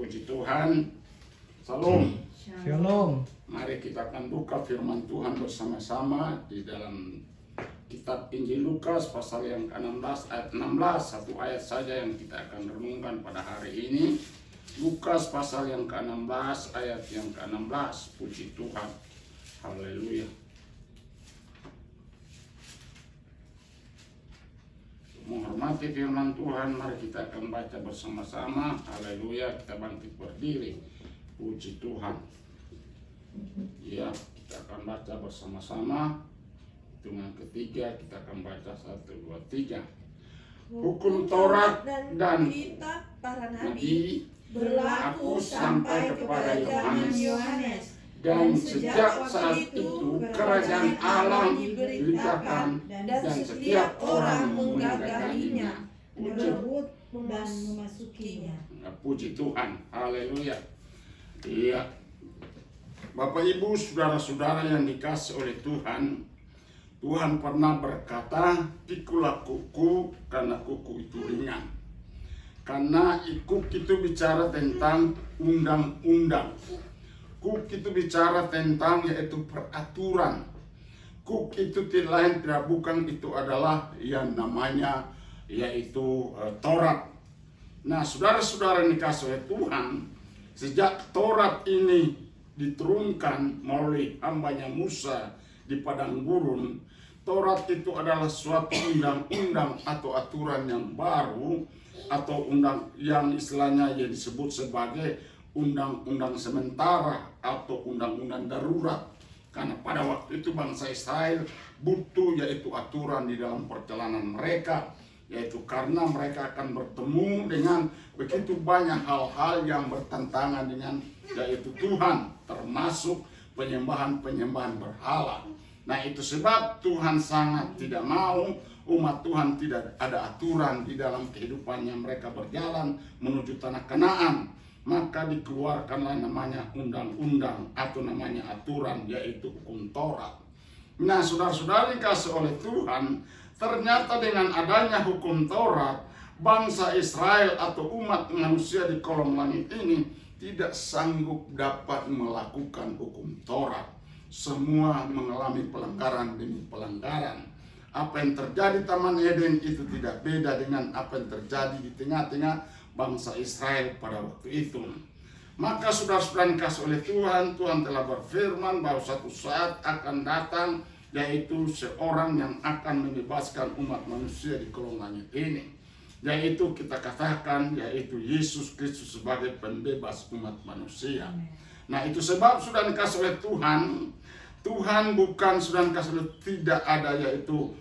Puji Tuhan. Salam. Shalom. Mari kita akan buka firman Tuhan bersama-sama di dalam kitab Injil Lukas pasal yang ke-16 ayat 16. Satu ayat saja yang kita akan renungkan pada hari ini. Lukas pasal yang ke-16 ayat yang ke-16. Puji Tuhan. Haleluya. Menghormati firman Tuhan, mari kita akan baca bersama-sama. Haleluya, kita bangkit berdiri. Puji Tuhan. Ya, kita akan baca bersama-sama. Hitungan ketiga, kita akan baca 1, 2, 3. Hukum Taurat dan kitab para Nabi berlaku sampai kepada zaman Yohanes. dan sejak saat itu kerajaan Allah diberitakan dan setiap orang menggagalinya, merebut dan memasukinya. Puji Tuhan, haleluya. Iya, Bapak Ibu, saudara-saudara yang dikasih oleh Tuhan, Tuhan pernah berkata, pikulah kuku karena kuku itu ringan. Karena kuk itu bicara tentang undang-undang. Kuk itu bicara tentang yaitu peraturan. Kuk itu tidak bukan itu adalah yang namanya yaitu Taurat. Nah, saudara-saudara yang dikasih oleh Tuhan, sejak Taurat ini diturunkan melalui hambanya Musa di padang gurun, Taurat itu adalah suatu undang-undang atau aturan yang baru, atau undang yang istilahnya yang disebut sebagai undang-undang sementara atau undang-undang darurat. Karena pada waktu itu bangsa Israel butuh yaitu aturan di dalam perjalanan mereka, yaitu karena mereka akan bertemu dengan begitu banyak hal-hal yang bertentangan dengan yaitu Tuhan, termasuk penyembahan-penyembahan berhala. Nah, itu sebab Tuhan sangat tidak mau umat Tuhan tidak ada aturan di dalam kehidupannya mereka berjalan menuju tanah Kanaan. Maka dikeluarkanlah namanya undang-undang atau namanya aturan, yaitu hukum Taurat. Nah, saudara-saudara dikasih oleh Tuhan, ternyata dengan adanya hukum Taurat, bangsa Israel atau umat manusia di kolong langit ini tidak sanggup dapat melakukan hukum Taurat. Semua mengalami pelanggaran demi pelanggaran. Apa yang terjadi di Taman Eden itu tidak beda dengan apa yang terjadi di tengah-tengah bangsa Israel pada waktu itu. Maka saudara-saudara dikasih oleh Tuhan, Tuhan telah berfirman bahwa suatu saat akan datang, yaitu seorang yang akan membebaskan umat manusia di kolong langit ini. Yaitu kita katakan, yaitu Yesus Kristus sebagai pembebas umat manusia. Nah, itu sebab sudah dikasih oleh Tuhan, Tuhan bukan sudah dikasih oleh tidak ada yaitu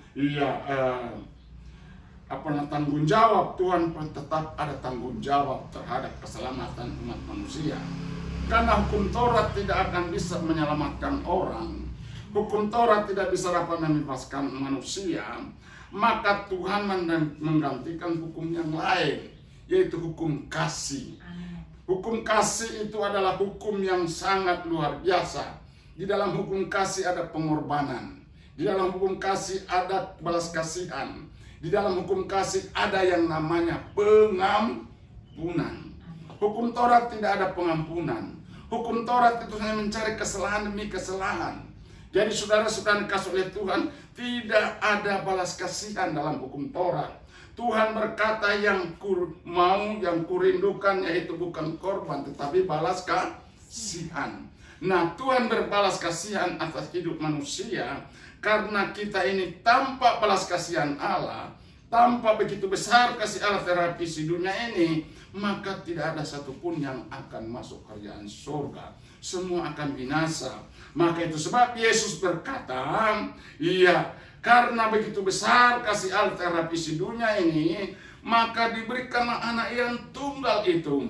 tanggung jawab. Tuhan tetap ada tanggung jawab terhadap keselamatan umat manusia. Karena hukum Taurat tidak akan bisa menyelamatkan orang, hukum Taurat tidak bisa dapat membebaskan manusia, maka Tuhan menggantikan hukum yang lain, yaitu hukum kasih. Hukum kasih itu adalah hukum yang sangat luar biasa. Di dalam hukum kasih ada pengorbanan, di dalam hukum kasih ada balas kasihan, di dalam hukum kasih ada yang namanya pengampunan. Hukum Taurat tidak ada pengampunan. Hukum Taurat itu hanya mencari kesalahan demi kesalahan. Jadi saudara-saudara dikasih oleh Tuhan, tidak ada balas kasihan dalam hukum Taurat. Tuhan berkata yang kurindukan yaitu bukan korban tetapi balas kasihan. Nah, Tuhan berbalas kasihan atas hidup manusia karena kita ini tanpa balas kasihan Allah, tanpa begitu besar kasih Allah terhadap isi dunia ini, maka tidak ada satupun yang akan masuk kerajaan surga. Semua akan binasa. Maka itu sebab Yesus berkata, iya, karena begitu besar kasih Allah terhadap isi dunia ini, maka diberikanlah anak yang tunggal itu,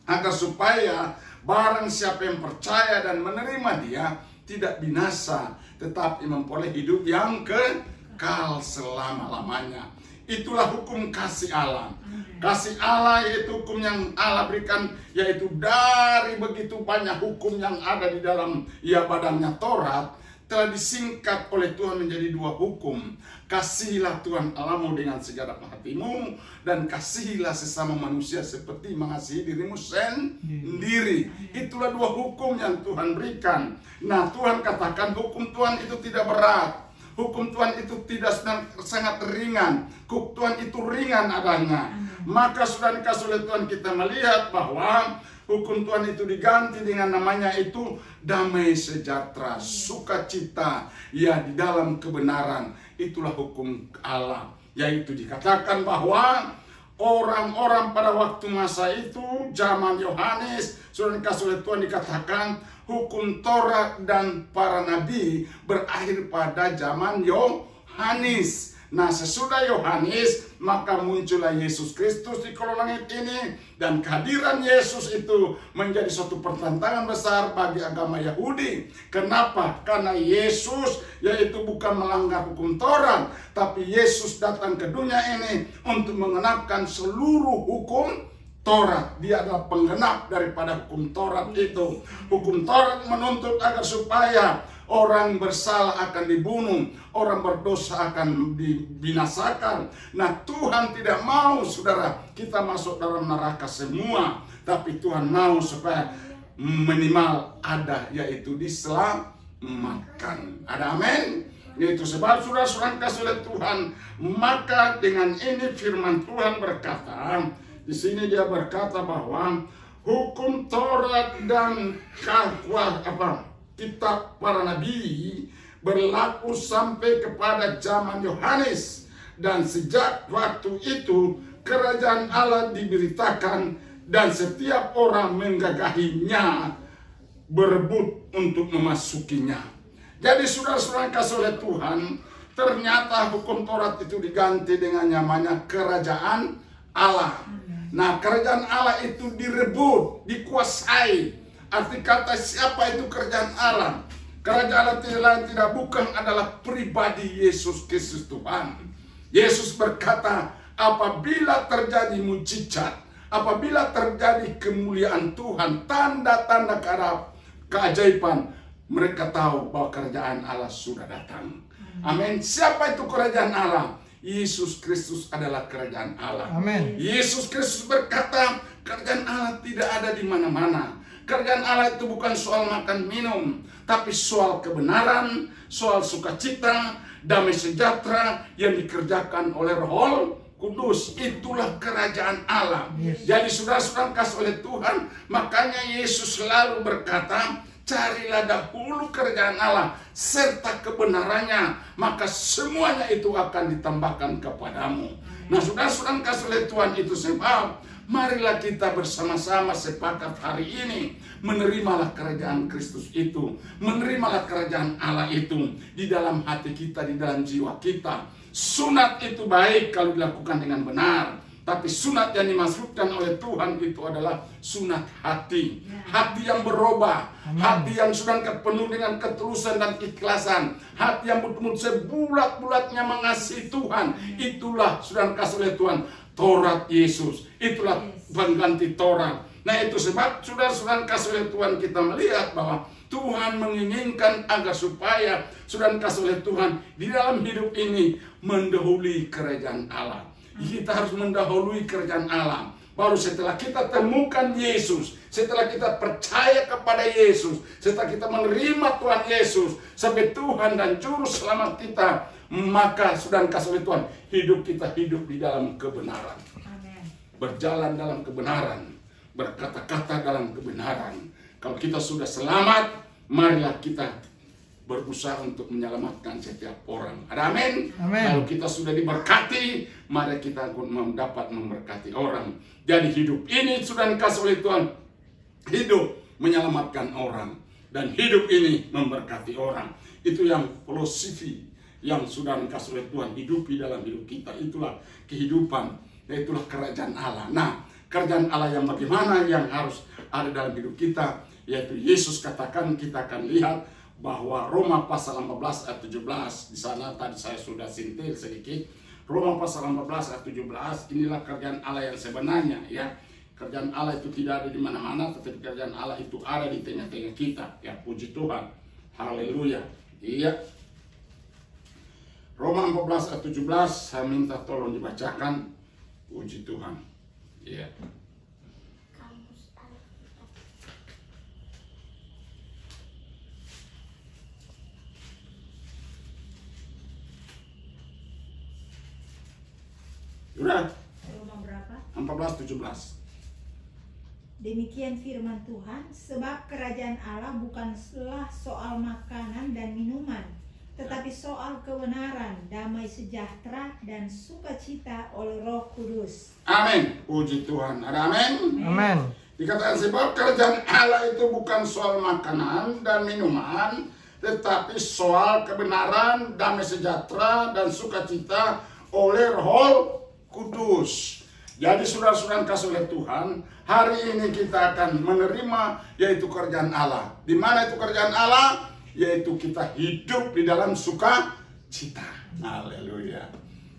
agar supaya barang siapa yang percaya dan menerima dia tidak binasa, tetapi memperoleh hidup yang kekal selama-lamanya. Itulah hukum kasih Allah. Kasih Allah yaitu hukum yang Allah berikan, yaitu dari begitu banyak hukum yang ada di dalam badannya Taurat, telah disingkat oleh Tuhan menjadi 2 hukum. Kasihilah Tuhan Allahmu dengan segenap hatimu, dan kasihilah sesama manusia seperti mengasihi dirimu sendiri. Itulah 2 hukum yang Tuhan berikan. Nah, Tuhan katakan hukum Tuhan itu tidak berat. Hukum Tuhan itu tidak sangat ringan. Hukum Tuhan itu ringan adanya. Maka sudah dikasih oleh Tuhan kita melihat bahwa hukum Tuhan itu diganti dengan namanya itu damai sejahtera, sukacita, ya di dalam kebenaran. Itulah hukum Allah. Yaitu dikatakan bahwa orang-orang pada waktu masa itu, zaman Yohanes, sudah dikasih oleh Tuhan dikatakan hukum Taurat dan para nabi berakhir pada zaman Yohanes. Nah, sesudah Yohanes, maka muncullah Yesus Kristus di kolong langit ini. Dan kehadiran Yesus itu menjadi suatu pertentangan besar bagi agama Yahudi. Kenapa? Karena Yesus yaitu bukan melanggar hukum Taurat, tapi Yesus datang ke dunia ini untuk mengenapkan seluruh hukum Taurat. Dia adalah penggenap daripada hukum Taurat itu. Hukum Taurat menuntut agar supaya orang bersalah akan dibunuh, orang berdosa akan dibinasakan. Nah, Tuhan tidak mau, saudara, kita masuk dalam neraka semua. Tapi Tuhan mau supaya minimal ada, yaitu diselamatkan. Ada amin? Itu sebab saudara-saudara kasih oleh Tuhan. Maka dengan ini firman Tuhan berkata, di sini dia berkata bahwa hukum Taurat dan kitab para nabi berlaku sampai kepada zaman Yohanes, dan sejak waktu itu kerajaan Allah diberitakan dan setiap orang menggagahinya, berebut untuk memasukinya. Jadi saudara-saudara kasih oleh Tuhan, ternyata hukum Taurat itu diganti dengan namanya kerajaan Allah. Nah, kerajaan Allah itu direbut, dikuasai. Arti kata siapa itu kerajaan Allah? Kerajaan Allah tidak lain tidak bukan adalah pribadi Yesus Kristus Tuhan. Yesus berkata, apabila terjadi mujizat, apabila terjadi kemuliaan Tuhan, tanda-tanda keajaiban, mereka tahu bahwa kerajaan Allah sudah datang. Amin. Siapa itu kerajaan Allah? Yesus Kristus adalah kerajaan Allah. Amin. Yesus Kristus berkata, kerajaan Allah tidak ada di mana-mana. Kerajaan Allah itu bukan soal makan minum, tapi soal kebenaran, soal sukacita, damai sejahtera yang dikerjakan oleh Roh Kudus. Itulah kerajaan Allah. Jadi saudara-saudara kasih oleh Tuhan, makanya Yesus selalu berkata, carilah dahulu kerajaan Allah serta kebenarannya, maka semuanya itu akan ditambahkan kepadamu. Nah, saudara-saudara kasih oleh Tuhan, itu sebab marilah kita bersama-sama sepakat hari ini, menerimalah kerajaan Kristus itu, menerimalah kerajaan Allah itu di dalam hati kita, di dalam jiwa kita. Sunat itu baik kalau dilakukan dengan benar, tapi sunat yang dimaksudkan oleh Tuhan itu adalah sunat hati. Hati yang berubah, hati yang sudah penuh dengan ketulusan dan ikhlasan, hati yang betul-betul sebulat-bulatnya mengasihi Tuhan. Itulah sudah kasih oleh Tuhan Taurat Yesus, itulah pengganti Taurat. Nah, itu sebab saudara-saudara kasih oleh Tuhan kita melihat bahwa Tuhan menginginkan agar supaya saudara kasih oleh Tuhan di dalam hidup ini mendahului kerajaan Allah. Kita harus mendahului kerajaan Allah. Baru setelah kita temukan Yesus, setelah kita percaya kepada Yesus, setelah kita menerima Tuhan Yesus sebagai Tuhan dan Juru Selamat kita, maka sudah kasih oleh Tuhan, hidup kita hidup di dalam kebenaran. Amen. Berjalan dalam kebenaran, berkata-kata dalam kebenaran. Kalau kita sudah selamat, marilah kita berusaha untuk menyelamatkan setiap orang. Ada amin? Kalau kita sudah diberkati, mari kita dapat memberkati orang. Jadi hidup ini sudah dikasih oleh Tuhan, hidup menyelamatkan orang, dan hidup ini memberkati orang. Itu yang filosofi yang sudah dikasih oleh Tuhan, hidupi dalam hidup kita. Itulah kehidupan, itulah kerajaan Allah. Nah, kerajaan Allah yang bagaimana yang harus ada dalam hidup kita, yaitu Yesus katakan, kita akan lihat bahwa Roma pasal 14 ayat 17, di sana tadi saya sudah sentil sedikit. Roma pasal 14 ayat 17, inilah kerajaan Allah yang sebenarnya, ya. Kerajaan Allah itu tidak ada di mana-mana, tetapi kerajaan Allah itu ada di tengah-tengah kita. Ya, puji Tuhan. Haleluya. Iya. Roma 14 ayat 17, saya minta tolong dibacakan. Puji Tuhan. Iya. Sudah. Roma berapa? 14:17. Demikian firman Tuhan, sebab kerajaan Allah bukanlah soal makanan dan minuman, tetapi soal kebenaran, damai sejahtera, dan sukacita oleh Roh Kudus. Amin. Puji Tuhan. Ada amin? Amin. Dikatakan sebab kerajaan Allah itu bukan soal makanan dan minuman, tetapi soal kebenaran, damai sejahtera, dan sukacita oleh Roh Kudus. Jadi saudara-saudara kasih oleh Tuhan, hari ini kita akan menerima yaitu kerajaan Allah. Di mana itu kerajaan Allah? Yaitu kita hidup di dalam sukacita. Haleluya.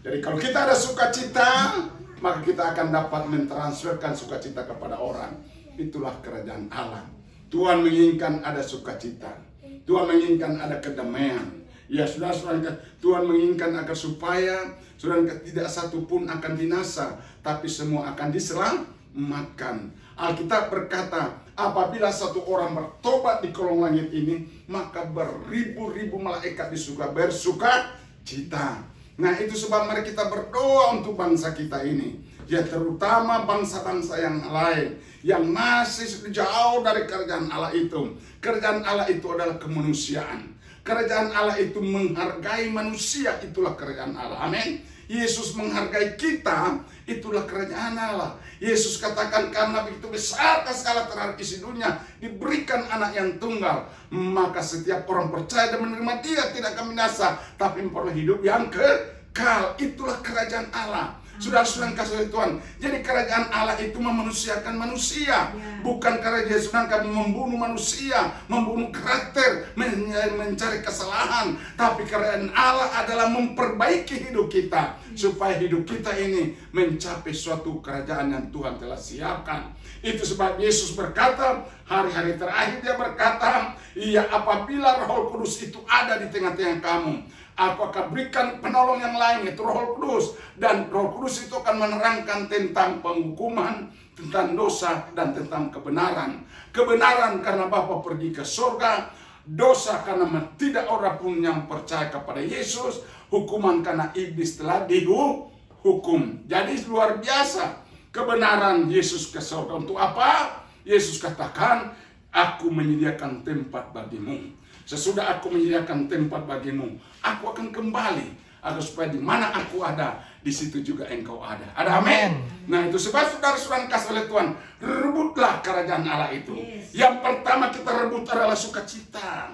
Jadi kalau kita ada sukacita, maka kita akan dapat mentransferkan sukacita kepada orang. Itulah kerajaan Allah. Tuhan menginginkan ada sukacita. Tuhan menginginkan ada kedamaian. Ya saudara-saudara, Tuhan menginginkan agar supaya saudara tidak satu pun akan binasa, tapi semua akan diselamatkan. Alkitab berkata, apabila satu orang bertobat di kolong langit ini, maka beribu-ribu malaikat di surga bersuka cita. Nah itu sebab mari kita berdoa untuk bangsa kita ini, ya terutama bangsa-bangsa yang lain yang masih jauh dari kerajaan Allah itu. Kerajaan Allah itu adalah kemanusiaan. Kerajaan Allah itu menghargai manusia, itulah kerajaan Allah. Amin. Yesus menghargai kita, itulah kerajaan Allah. Yesus katakan karena begitu besar kasih terhadap isi dunia, diberikan anak yang tunggal, maka setiap orang percaya dan menerima dia tidak akan binasa, tapi memperoleh hidup yang kekal. Itulah kerajaan Allah. Saudara-saudara kasih Tuhan. Jadi kerajaan Allah itu memanusiakan manusia, bukan kerajaan sedangkan membunuh manusia, membunuh karakter, mencari kesalahan. Tapi kerajaan Allah adalah memperbaiki hidup kita supaya hidup kita ini mencapai suatu kerajaan yang Tuhan telah siapkan. Itu sebab Yesus berkata, hari-hari terakhir dia berkata, iya apabila Roh Kudus itu ada di tengah-tengah kamu, aku akan berikan penolong yang lain, yaitu Roh Kudus. Dan Roh Kudus itu akan menerangkan tentang penghukuman, tentang dosa, dan tentang kebenaran. Kebenaran karena Bapa pergi ke surga, dosa karena tidak orang pun yang percaya kepada Yesus, hukuman karena iblis telah dihukum. Jadi luar biasa. Kebenaran Yesus ke surga untuk apa? Yesus katakan, aku menyediakan tempat bagimu. Sesudah aku menyediakan tempat bagimu, aku akan kembali agar supaya di mana aku ada, di situ juga engkau ada. Ada amin. Nah itu sebab saudara-saudara kasih oleh Tuhan, rebutlah kerajaan Allah itu. Yang pertama kita rebut adalah sukacita.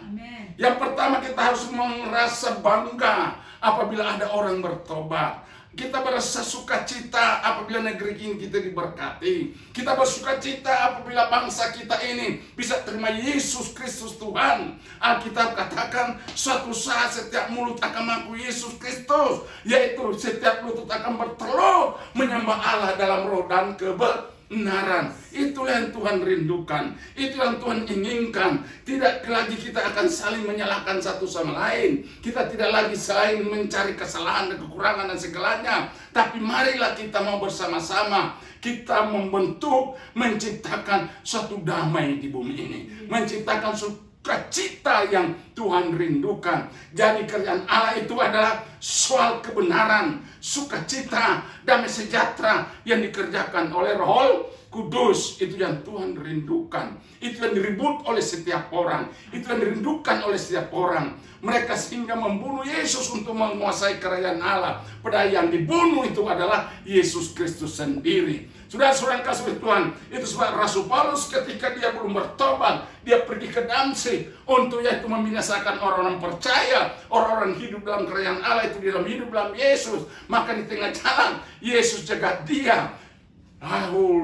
Yang pertama kita harus merasa bangga apabila ada orang bertobat. Kita berasa sukacita apabila negeri ini kita diberkati. Kita bersukacita apabila bangsa kita ini bisa terima Yesus Kristus Tuhan. Alkitab katakan suatu saat setiap mulut akan mengaku Yesus Kristus, yaitu setiap lutut akan bertelur menyembah Allah dalam roh dan kebenaran. Itulah yang Tuhan rindukan, itu yang Tuhan inginkan. Tidak lagi kita akan saling menyalahkan satu sama lain. Kita tidak lagi saling mencari kesalahan dan kekurangan dan segalanya. Tapi marilah kita mau bersama-sama, kita membentuk, menciptakan suatu damai di bumi ini, menciptakan sukacita yang Tuhan rindukan. Jadi kerajaan Allah itu adalah soal kebenaran, sukacita, damai sejahtera yang dikerjakan oleh Roh Kudus. Itu yang Tuhan rindukan. Itu yang diribut oleh setiap orang. Itu yang dirindukan oleh setiap orang. Mereka sehingga membunuh Yesus untuk menguasai kerajaan Allah. Padahal yang dibunuh itu adalah Yesus Kristus sendiri. Saudara-saudara kasih Tuhan, itu sebab Rasul Paulus ketika dia belum bertobat, dia pergi ke Damsyik untuk yaitu membinasakan orang-orang percaya, orang-orang hidup dalam kerajaan Allah itu dalam hidup dalam Yesus. Maka di tengah jalan Yesus jaga dia.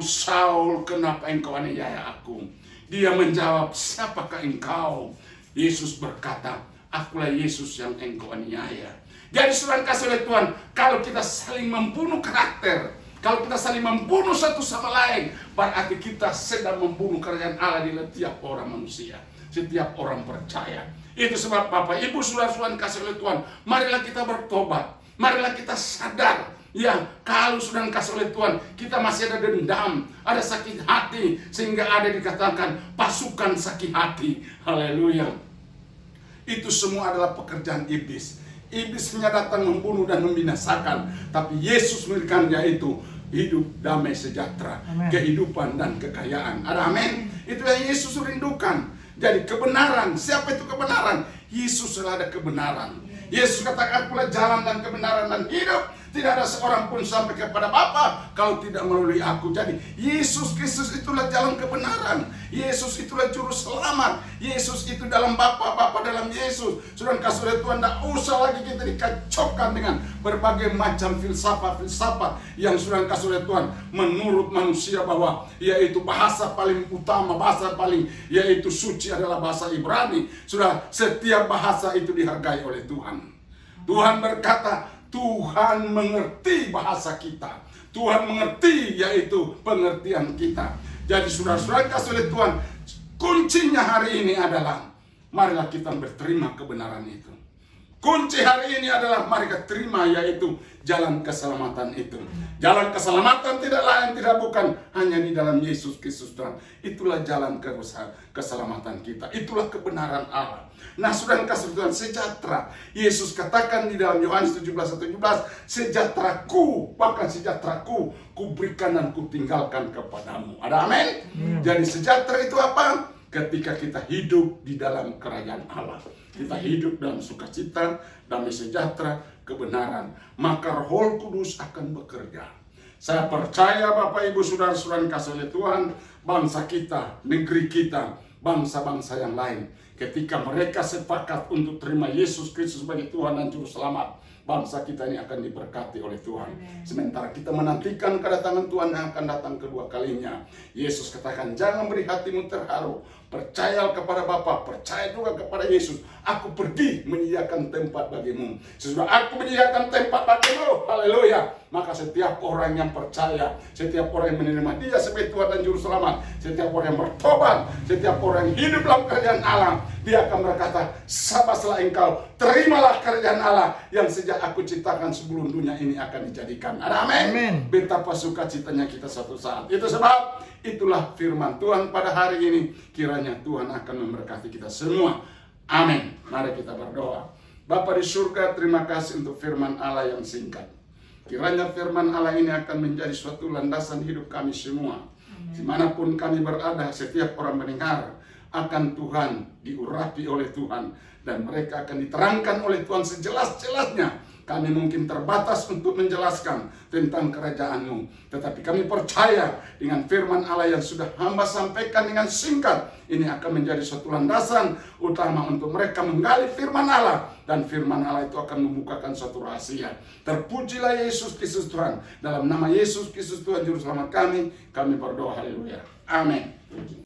Saul, kenapa engkau aniaya aku? Dia menjawab, siapakah engkau? Yesus berkata, akulah Yesus yang engkau aniaya. Jadi saudara kasih oleh Tuhan, kalau kita saling membunuh karakter, kalau kita saling membunuh satu sama lain, berarti kita sedang membunuh kerajaan Allah di tiap orang manusia. setiap orang percaya. Itu sebab Bapak Ibu saudara-saudara kasih oleh Tuhan, marilah kita bertobat, marilah kita sadar. Ya, kalau sudah kasih oleh Tuhan, kita masih ada dendam, ada sakit hati, sehingga ada dikatakan pasukan sakit hati. Haleluya. Itu semua adalah pekerjaan iblis. Iblis hanya datang membunuh dan membinasakan, tapi Yesus memberikannya itu hidup damai sejahtera, amen, kehidupan dan kekayaan. Ada amin. Itu yang Yesus rindukan. Jadi kebenaran, siapa itu kebenaran? Yesus adalah ada kebenaran. Yesus katakan, akulah jalan dan kebenaran dan hidup. Tidak ada seorang pun sampai kepada Bapa kalau tidak melalui aku. Jadi Yesus Kristus itulah jalan kebenaran. Yesus itulah juru selamat. Yesus itu dalam Bapa, Bapa dalam Yesus. Sudah kasih oleh Tuhan, tidak usah lagi kita dikacaukan dengan berbagai macam filsafat-filsafat yang sudah kasih oleh Tuhan menurut manusia, bahwa yaitu bahasa paling utama, bahasa paling yaitu suci adalah bahasa Ibrani. Sudah, setiap bahasa itu dihargai oleh Tuhan. Tuhan berkata, Tuhan mengerti bahasa kita. Tuhan mengerti yaitu pengertian kita. Jadi saudara-saudara kasih oleh Tuhan, kuncinya hari ini adalah marilah kita berterima kebenaran itu. Kunci hari ini adalah mari kita terima yaitu jalan keselamatan itu. Jalan keselamatan tidak lain tidak bukan hanya di dalam Yesus Kristus Tuhan. Itulah jalan keselamatan kita. Itulah kebenaran Allah. Nah, sudah kasih Tuhan sejahtera. Yesus katakan di dalam Yohanes 17:17, sejahteraku, bahkan sejahteraku kuberikan dan kutinggalkan kepadamu. Ada amin? Jadi sejahtera itu apa? Ketika kita hidup di dalam kerajaan Allah. Kita hidup dalam sukacita, damai sejahtera, kebenaran. Maka Roh Kudus akan bekerja. Saya percaya Bapak Ibu saudara-saudara kasih oleh Tuhan, bangsa kita, negeri kita, bangsa-bangsa yang lain, ketika mereka sepakat untuk terima Yesus Kristus sebagai Tuhan dan Juru Selamat, bangsa kita ini akan diberkati oleh Tuhan. Sementara kita menantikan kedatangan Tuhan yang akan datang kedua kalinya. Yesus katakan, jangan beri hatimu terharu. Percaya kepada Bapa, percaya juga kepada Yesus. Aku pergi menyediakan tempat bagimu. Sesudah aku menyediakan tempat bagimu, haleluya, maka setiap orang yang percaya, setiap orang yang menerima Dia sebagai Tuhan dan Juru Selamat, setiap orang yang bertobat, setiap orang yang hidup dalam kerajaan Allah, dia akan berkata, sabaslah engkau, terimalah kerajaan Allah yang sejak aku ciptakan sebelum dunia ini akan dijadikan. Ada amin? Betapa sukacitanya kita suatu saat. Itu sebab itulah firman Tuhan pada hari ini. Kiranya Tuhan akan memberkati kita semua. Amin. Mari kita berdoa. Bapa di surga, terima kasih untuk firman Allah yang singkat. Kiranya firman Allah ini akan menjadi suatu landasan hidup kami semua. Dimanapun kami berada, setiap orang mendengar akan Tuhan diurapi oleh Tuhan. Dan mereka akan diterangkan oleh Tuhan sejelas-jelasnya. Kami mungkin terbatas untuk menjelaskan tentang kerajaan-Mu. Tetapi kami percaya dengan firman Allah yang sudah hamba sampaikan dengan singkat. Ini akan menjadi suatu landasan utama untuk mereka menggali firman Allah. Dan firman Allah itu akan membukakan suatu rahasia. Terpujilah Yesus Kristus Tuhan. Dalam nama Yesus Kristus Tuhan Juru Selamat kami berdoa. Haleluya. Amin.